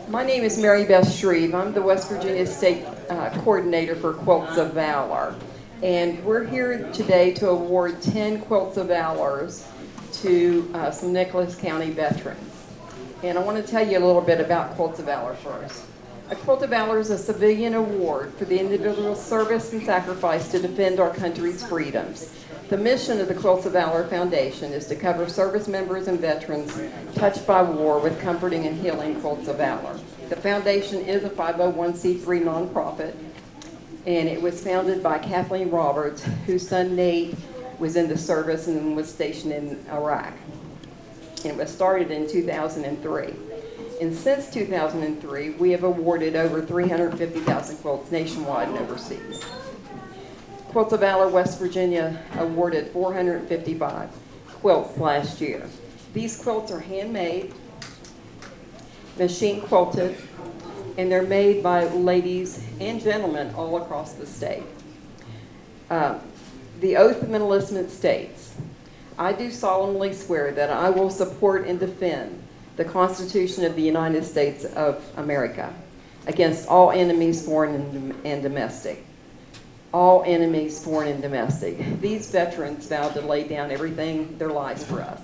My name is Mary Beth Shreve. I'm the West Virginia State Coordinator for Quilts of Valor. And we're here today to award 10 Quilts of Valors to some Nicholas County veterans. And I want to tell you a little bit about Quilts of Valor first. A Quilt of Valor is a civilian award for the individual service and sacrifice to defend our country's freedoms. The mission of the Quilts of Valor Foundation is to cover service members and veterans touched by war with comforting and healing Quilts of Valor. The foundation is a 501c3 nonprofit, and it was founded by Kathleen Roberts, whose son Nate was in the service and was stationed in Iraq. And it was started in 2003. And since 2003, we have awarded over 350,000 quilts nationwide and overseas. Quilts of Valor West Virginia awarded 455 quilts last year. These quilts are handmade, machine quilted, and they're made by ladies and gentlemen all across the state. The oath of enlistment states, "I do solemnly swear that I will support and defend the Constitution of the United States of America against all enemies, foreign and domestic." All enemies, foreign and domestic. These veterans vowed to lay down everything, their lives for us.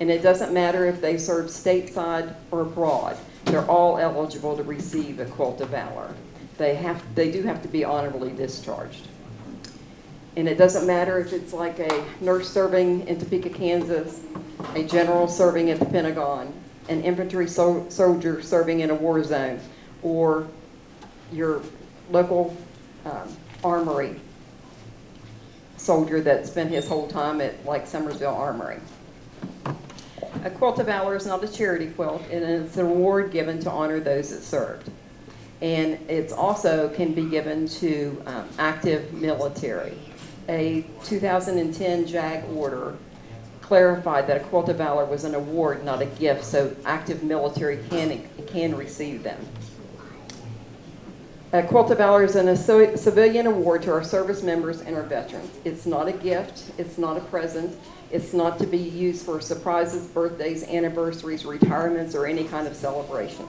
And it doesn't matter if they serve stateside or abroad. They're all eligible to receive a Quilt of Valor. They do have to be honorably discharged. And it doesn't matter if it's like a nurse serving in Topeka, Kansas, a general serving at the Pentagon, an infantry soldier serving in a war zone, or your local armory soldier that spent his whole time at like Summersville Armory. A Quilt of Valor is not a charity quilt, and it's an award given to honor those that served. And it's also can be given to active military. A 2010 JAG order clarified that a Quilt of Valor was an award, not a gift, so active military can receive them. A Quilt of Valor is a civilian award to our service members and our veterans. It's not a gift, it's not a present, it's not to be used for surprises, birthdays, anniversaries, retirements, or any kind of celebrations.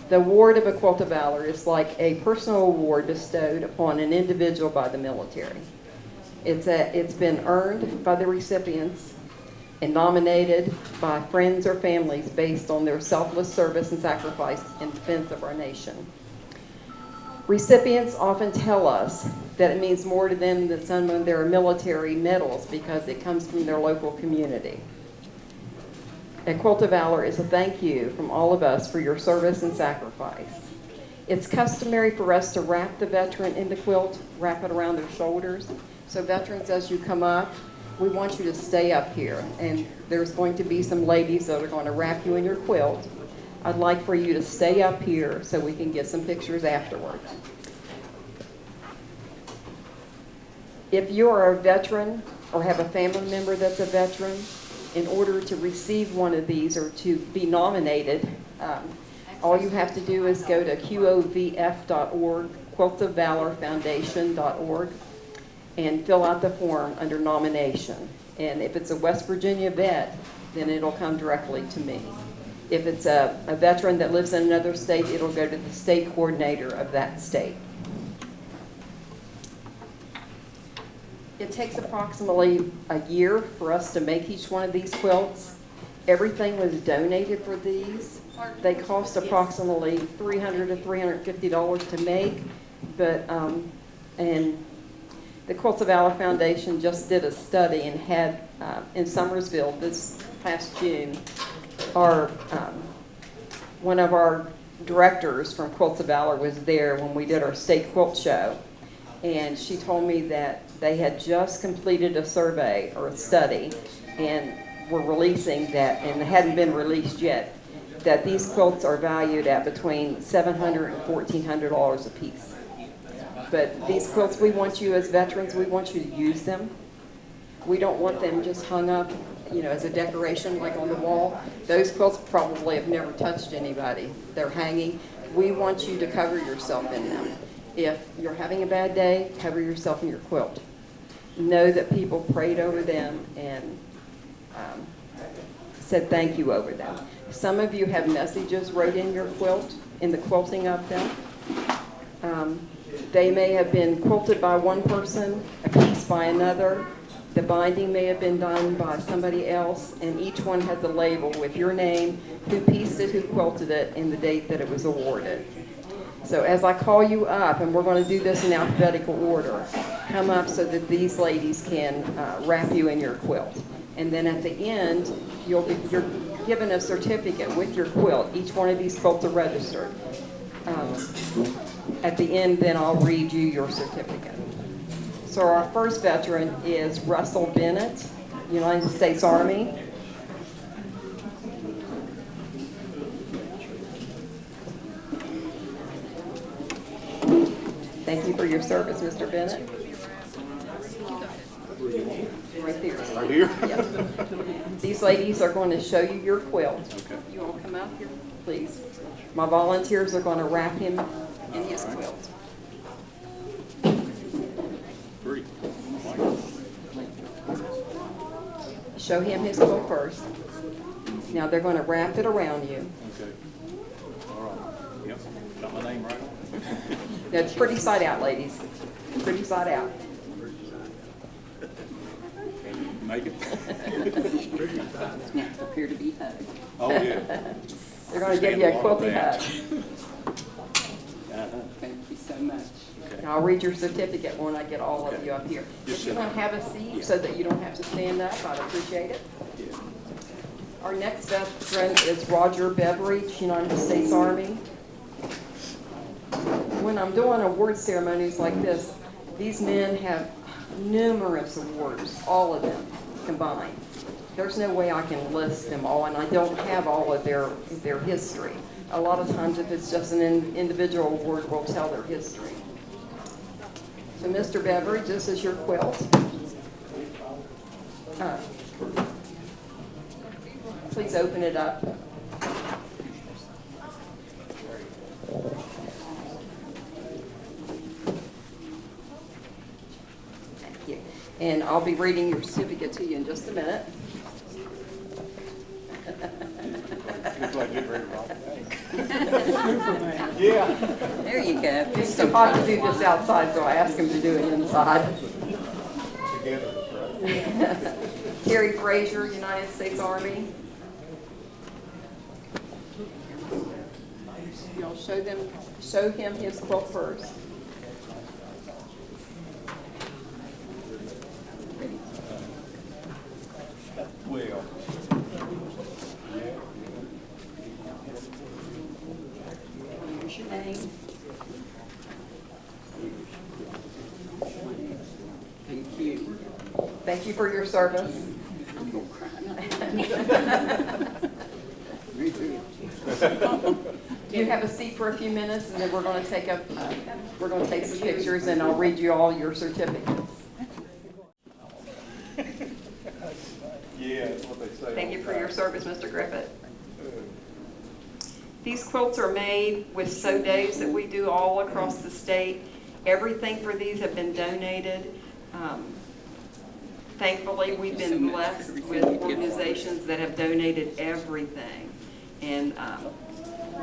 The award of a Quilt of Valor is like a personal award bestowed upon an individual by the military. It's been earned by the recipients and nominated by friends or families based on their selfless service and sacrifice in defense of our nation. Recipients often tell us that it means more to them than some of their military medals because it comes from their local community. A Quilt of Valor is a thank you from all of us for your service and sacrifice. It's customary for us to wrap the veteran in the quilt, wrap it around their shoulders. So veterans, as you come up, we want you to stay up here. And there's going to be some ladies that are going to wrap you in your quilt. I'd like for you to stay up here so we can get some pictures afterwards. If you are a veteran or have a family member that's a veteran, in order to receive one of these or to be nominated, all you have to do is go to qovf.org, quiltsofvalorfoundation.org, and fill out the form under nomination. And if it's a West Virginia vet, then it'll come directly to me. If it's a veteran that lives in another state, it'll go to the state coordinator of that state. It takes approximately a year for us to make each one of these quilts. Everything was donated for these. They cost approximately $300 to $350 to make, and the Quilts of Valor Foundation just did a study and had in Summersville this past June, one of our directors from Quilts of Valor was there when we did our state quilt show, and she told me that they had just completed a survey or a study and were releasing that, and it hadn't been released yet, that these quilts are valued at between $700 and $1,400 a piece. But these quilts, we want you as veterans, we want you to use them. We don't want them just hung up, as a decoration like on the wall. Those quilts probably have never touched anybody. They're hanging. We want you to cover yourself in them. If you're having a bad day, cover yourself in your quilt. Know that people prayed over them and said thank you over them. Some of you have messages wrote in your quilt, in the quilting of them. They may have been quilted by one person, a piece by another. The binding may have been done by somebody else, and each one has a label with your name, who pieced it, who quilted it, and the date that it was awarded. So as I call you up, and we're going to do this in alphabetical order, come up so that these ladies can wrap you in your quilt. And then at the end, you're given a certificate with your quilt. Each one of these quilts are registered. At the end, then I'll read you your certificate. So our first veteran is Russell Bennett, United States Army. Thank you for your service, Mr. Bennett. Right there. Right here? Yes. These ladies are going to show you your quilt. Okay. You all come out here, please. My volunteers are going to wrap him in his quilt. Three. Show him his quilt first. Now they're going to wrap it around you. Okay. All right. Yep. Got my name right on it. Now it's pretty side out, ladies. Pretty side out. Make it. Now prepare to be hugged. Oh, yeah. They're going to give you a quilty hug. Thank you so much. Okay. And I'll read your certificate when I get all of Okay. you up here. Yes, If you sir. want to have a seat Yeah. so that you don't have to stand up, I'd appreciate it. Yeah. Our next veteran is Roger Beveridge, United States Army. When I'm doing award ceremonies like this, these men have numerous awards, all of them combined. There's no way I can list them all, and I don't have all of their history. A lot of times, if it's just an individual award, we'll tell their history. So, Mr. Beveridge, this is your quilt. Please open it up. Thank you. And I'll be reading your certificate to you in just a minute. Looks like you're ready to rock the bank. Yeah. There you go. It's too hot to do this outside, so I asked him to do it inside. Together, right? Terry Frazier, United States Army. Y'all show him his quilt first. Well. Here's your name. Thank you. Thank you for your service. I'm gonna cry. Do you have a seat for a few minutes, and then we're going to take some pictures, and I'll read you all your certificates. Yeah, that's what they say. Thank you for your service, Mr. Griffith. These quilts are made with sew days that we do all across the state. Everything for these have been donated. Thankfully, we've been blessed with organizations that have donated everything. And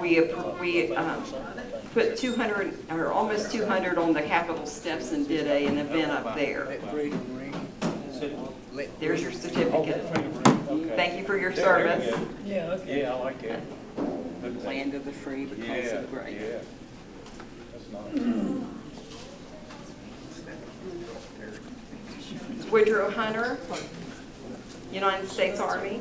we put 200, or almost 200 on the Capitol steps and did an event up there. There's your certificate. Thank you for your service. Yeah, I like that. Land of the free because Yeah, of grace. yeah. That's nice. Woodrow Hunter, United States Army.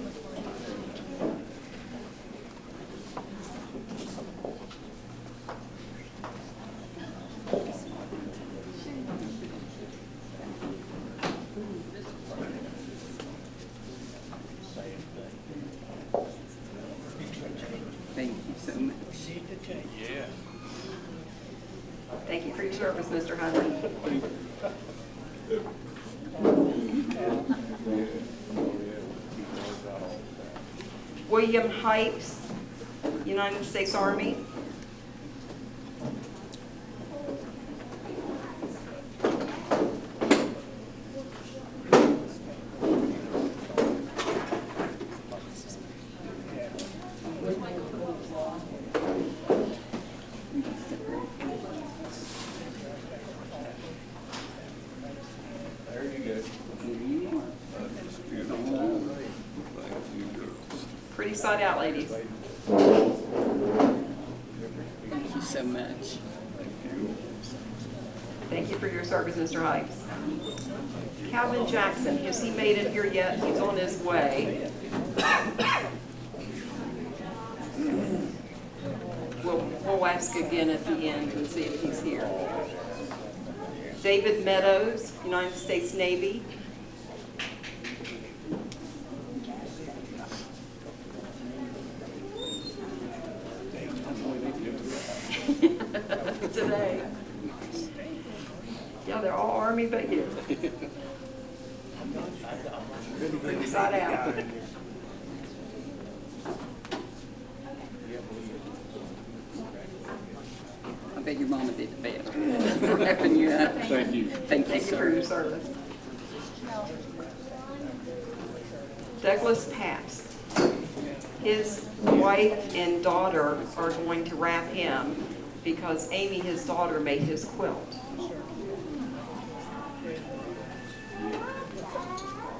Thank you so much. Yeah. Thank you for your service, Mr. Hunter. William Hipes, United States Army. side out, ladies. Thank you so much. Thank you for your service, Mr. Hikes. Calvin Jackson, has he made it here yet? He's on his way. We'll ask again at the end and see if he's here. David Meadows, United States Navy. Today. Yeah, they're all Army, but you. Bring side out. I bet your mama did the best for wrapping you up. Thank you. Thank you, Thank you for your sir. service. Douglas Past. His wife and daughter are going to wrap him because Amy, his daughter, made his quilt.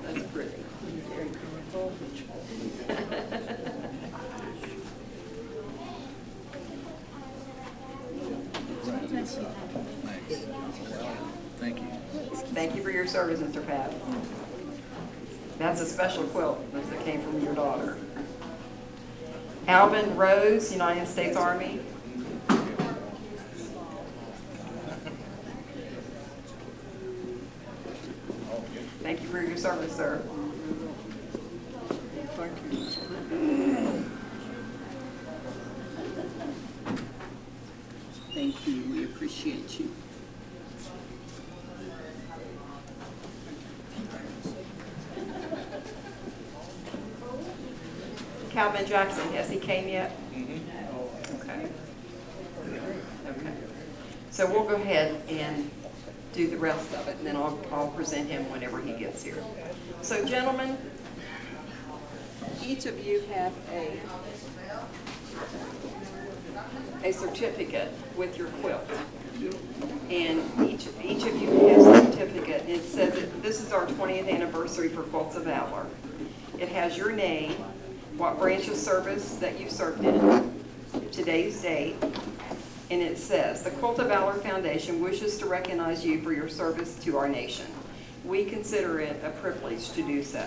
That's pretty. Thank you. Thank you for your service, Mr. Pat. That's a special quilt that came from your daughter. Alvin Rose, United States Army. Thank you for your service, sir. Thank you. Thank you. We appreciate you. Calvin Jackson, has he came yet? Okay. Okay. So we'll go ahead and do the rest of it, and then I'll present him whenever he gets here. So gentlemen, each of you have a certificate with your quilt. And each of you has a certificate, and it says that this is our 20th anniversary for Quilts of Valor. It has your name, what branch of service that you served in, today's date, and it says, the Quilt of Valor Foundation wishes to recognize you for your service to our nation. We consider it a privilege to do so.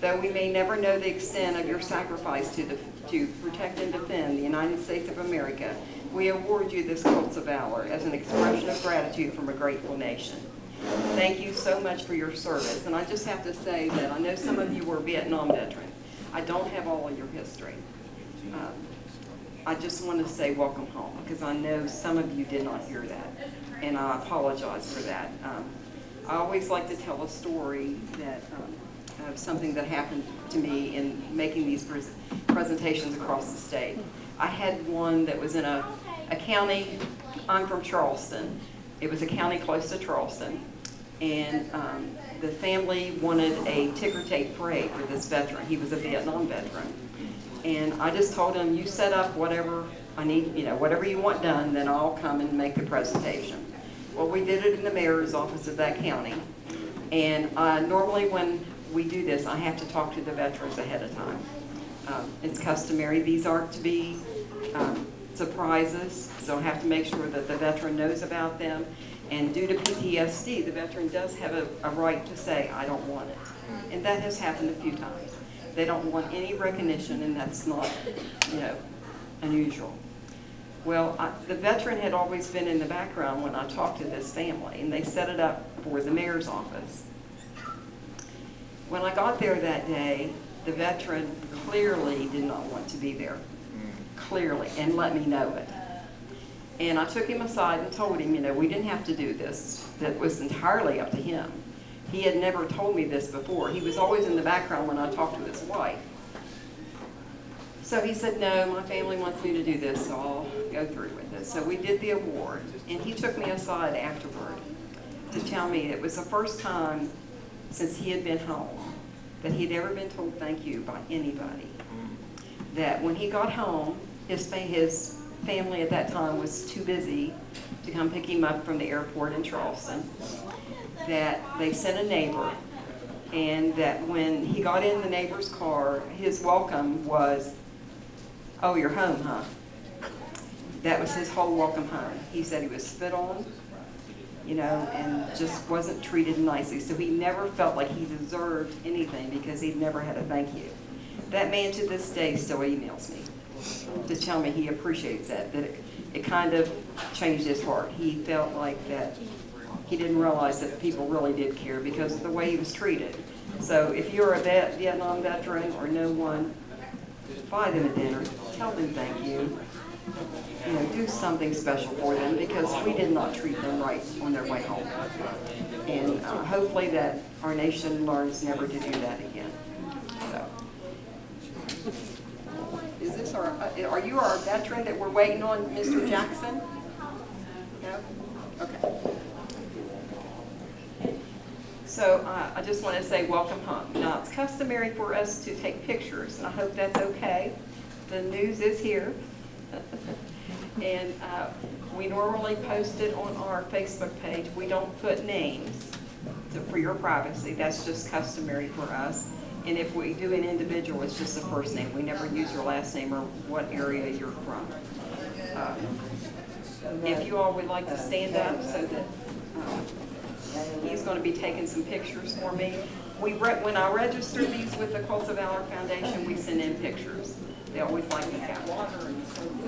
Though we may never know the extent of your sacrifice to protect and defend the United States of America, we award you this Quilts of Valor as an expression of gratitude from a grateful nation. Thank you so much for your service. And I just have to say that I know some of you were Vietnam veterans. I don't have all of your history. I just want to say welcome home, because I know some of you did not hear that, and I apologize for that. I always like to tell a story that of something that happened to me in making these presentations across the state. I had one that was in a county. I'm from Charleston. It was a county close to Charleston, and the family wanted a ticker tape parade for this veteran. He was a Vietnam veteran. And I just told him, you set up whatever I need, whatever you want done, then I'll come and make the presentation. Well, we did it in the mayor's office of that county. And normally when we do this, I have to talk to the veterans ahead of time. It's customary. These aren't to be surprises, so I have to make sure that the veteran knows about them. And due to PTSD, the veteran does have a right to say, I don't want it. And that has happened a few times. They don't want any recognition, and that's not, unusual. Well, the veteran had always been in the background when I talked to this family, and they set it up for the mayor's office. When I got there that day, the veteran clearly did not want to be there, clearly, and let me know it. And I took him aside and told him, we didn't have to do this. That was entirely up to him. He had never told me this before. He was always in the background when I talked to his wife. So he said, no, my family wants me to do this, so I'll go through with it. So we did the award, and he took me aside afterward to tell me it was the first time since he had been home that he'd ever been told thank you by anybody. That when he got home, his family at that time was too busy to come pick him up from the airport in Charleston, that they sent a neighbor And that when he got in the neighbor's car, his welcome was, "Oh, you're home, huh?" That was his whole welcome home. He said he was spit on, you know, and just wasn't treated nicely. So he never felt like he deserved anything because he'd never had a thank you. That man to this day still emails me to tell me he appreciates that it kind of changed his heart. He felt like that he didn't realize that people really did care because of the way he was treated. So if you're a Vietnam veteran or know one, buy them a dinner, tell them thank you. You know, do something special for them because we did not treat them right on their way home. And hopefully that our nation learns never to do that again. So, is this are you our veteran that we're waiting on, Mr. Jackson? No? Okay. So I just want to say welcome home. Now, it's customary for us to take pictures, and I hope that's okay. The news is here. And we normally post it on our Facebook page. We don't put names for your privacy. That's just customary for us. And if we do an individual, it's just the first name. We never use your last name or what area you're from. If you all would like to stand up so that he's going to be taking some pictures for me. When I register these with the Quilts of Valor Foundation, we send in pictures. They always like to have one.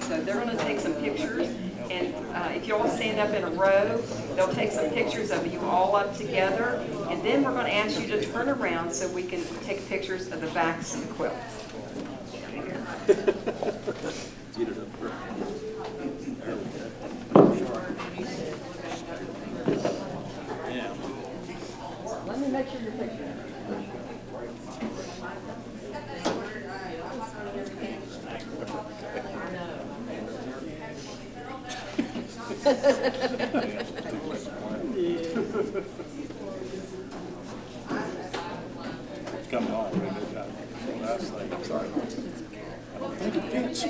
So they're going to take some pictures, and if you all stand up in a row, they'll take some pictures of you all up together, and then we're going to ask you to turn around so we can take pictures of the backs of the quilts. Let me make sure your picture. Coming on, we got last thing, sorry. I don't think it fits.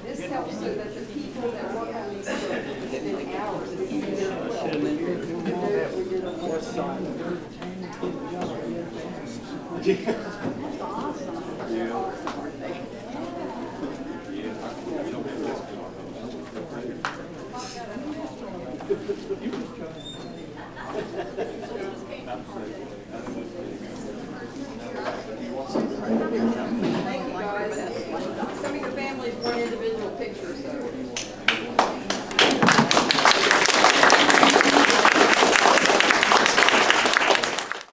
This helps so that the people that work on these quilts within hours of seeing their Thank you, guys. Some of your families want individual pictures, so.